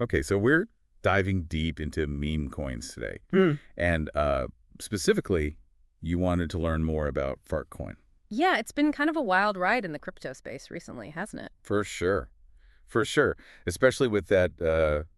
Okay, so we're diving deep into meme coins today. And specifically, you wanted to learn more about Fartcoin. Yeah, it's been kind of a wild ride in the crypto space recently, hasn't it? For sure. For sure. Especially with that,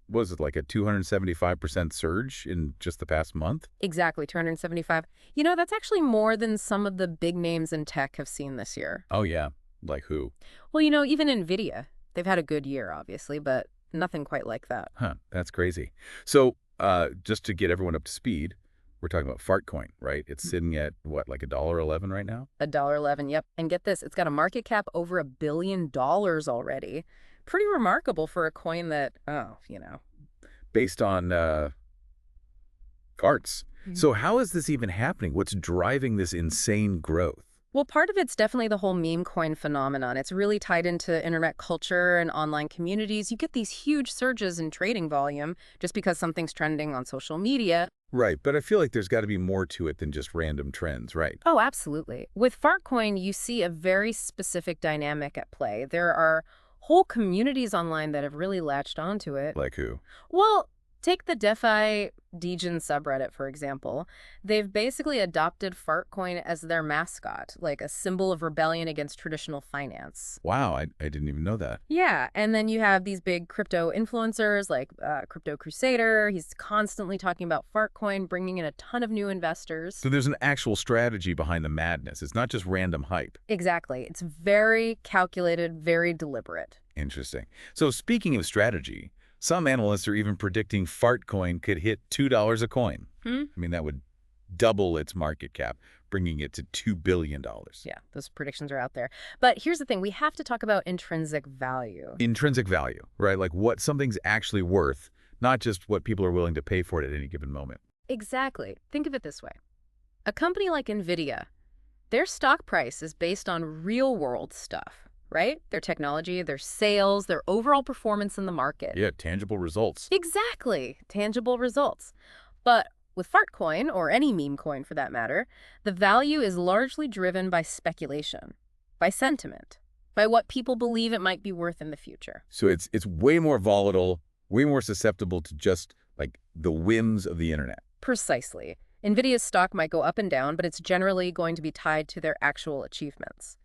what was it, like a 275% surge in just the past month? Exactly, 275. That's actually more than some of the big names in tech have seen this year. Oh, yeah. Like who? Well, even NVIDIA, they've had a good year, obviously, but nothing quite like that. Huh, that's crazy. So just to get everyone up to speed, we're talking about Fartcoin, right? It's sitting at, what, like $1.11 right now? $1.11, yep. And get this, it's got a market cap over $1 billion already. Pretty remarkable for a coin that, Based on farts. So how is this even happening? What's driving this insane growth? Well, part of it's definitely the whole meme coin phenomenon. It's really tied into internet culture and online communities. You get these huge surges in trading volume just because something's trending on social media. Right, but I feel like there's got to be more to it than just random trends, right? Oh, absolutely. With Fartcoin, you see a very specific dynamic at play. There are whole communities online that have really latched onto it. Like who? Well, take the DeFi Degen subreddit, for example. They've basically adopted Fartcoin as their mascot, like a symbol of rebellion against traditional finance. Wow, I didn't even know that. Yeah, and then you have these big crypto influencers like Crypto Crusader. He's constantly talking about Fartcoin, bringing in a ton of new investors. So there's an actual strategy behind the madness. It's not just random hype. Exactly. It's very calculated, very deliberate. Interesting. So speaking of strategy, some analysts are even predicting Fartcoin could hit $2 a coin. I mean, that would double its market cap, bringing it to $2 billion. Yeah, those predictions are out there. But here's the thing. We have to talk about intrinsic value. Intrinsic value, right? Like what something's actually worth, not just what people are willing to pay for it at any given moment. Exactly. Think of it this way. A company like NVIDIA, their stock price is based on real-world stuff, right? Their technology, their sales, their overall performance in the market. Yeah, tangible results. Exactly. Tangible results. But with Fartcoin, or any meme coin for that matter, the value is largely driven by speculation, by sentiment, by what people believe it might be worth in the future. So it's way more volatile, way more susceptible to just like the whims of the internet. Precisely. NVIDIA's stock might go up and down, but it's generally going to be tied to their actual achievements.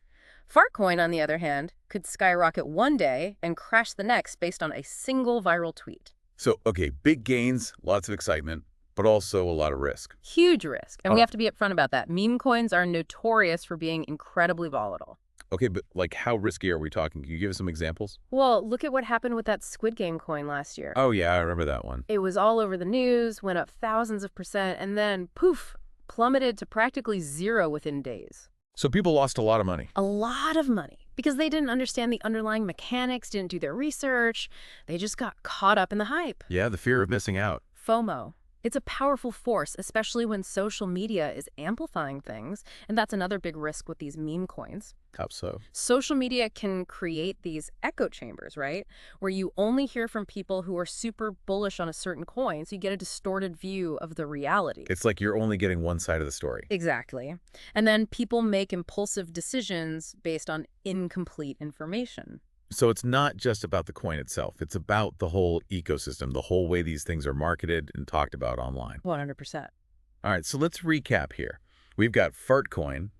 Fartcoin, on the other hand, could skyrocket one day and crash the next based on a single viral tweet. So, okay, big gains, lots of excitement, but also a lot of risk. Huge risk, and we have to be upfront about that. Meme coins are notorious for being incredibly volatile. Okay, but like how risky are we talking? Can you give us some examples? Well, look at what happened with that Squid Game coin last year. Oh yeah, I remember that one. It was all over the news, went up thousands of percent, and then, poof, plummeted to practically zero within days. So people lost a lot of money. A lot of money, because they didn't understand the underlying mechanics, didn't do their research. They just got caught up in the hype. Yeah, the fear of missing out. FOMO. It's a powerful force, especially when social media is amplifying things, and that's another big risk with these meme coins. How so? Social media can create these echo chambers, right? Where you only hear from people who are super bullish on a certain coin, so you get a distorted view of the reality. It's like you're only getting one side of the story. Exactly. And then people make impulsive decisions based on incomplete information. So it's not just about the coin itself. It's about the whole ecosystem, the whole way these things are marketed and talked about online. 100%. All right, so let's recap here. We've got Fartcoin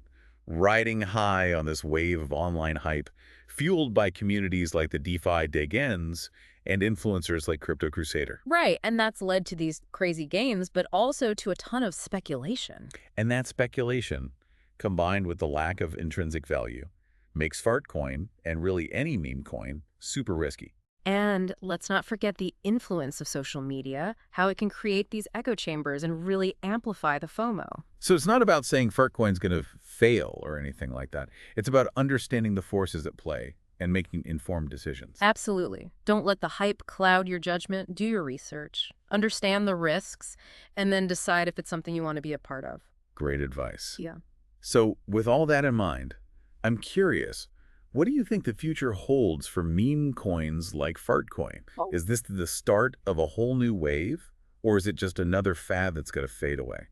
riding high on this wave of online hype, fueled by communities like the DeFi Degens and influencers like Crypto Crusader. Right, and that's led to these crazy gains, but also to a ton of speculation. And that speculation, combined with the lack of intrinsic value, makes Fartcoin, and really any meme coin, super risky. And let's not forget the influence of social media, how it can create these echo chambers and really amplify the FOMO. So it's not about saying Fartcoin's going to fail or anything like that. It's about understanding the forces at play and making informed decisions. Absolutely. Don't let the hype cloud your judgment. Do your research. Understand the risks, and then decide if it's something you want to be a part of. Great advice. Yeah. So with all that in mind, I'm curious, what do you think the future holds for meme coins like Fartcoin? Is this the start of a whole new wave, or is it just another fad that's going to fade away?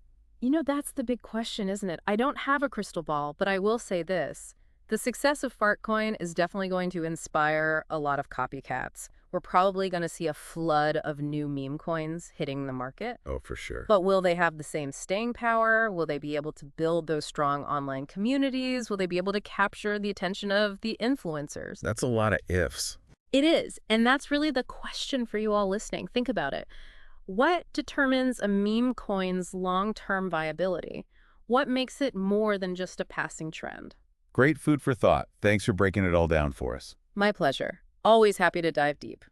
That's the big question, isn't it? I don't have a crystal ball, but I will say this. The success of Fartcoin is definitely going to inspire a lot of copycats. We're probably going to see a flood of new meme coins hitting the market. Oh, for sure. But will they have the same staying power? Will they be able to build those strong online communities? Will they be able to capture the attention of the influencers? That's a lot of ifs. It is. And that's really the question for you all listening. Think about it. What determines a meme coin's long-term viability? What makes it more than just a passing trend? Great food for thought. Thanks for breaking it all down for us. My pleasure. Always happy to dive deep.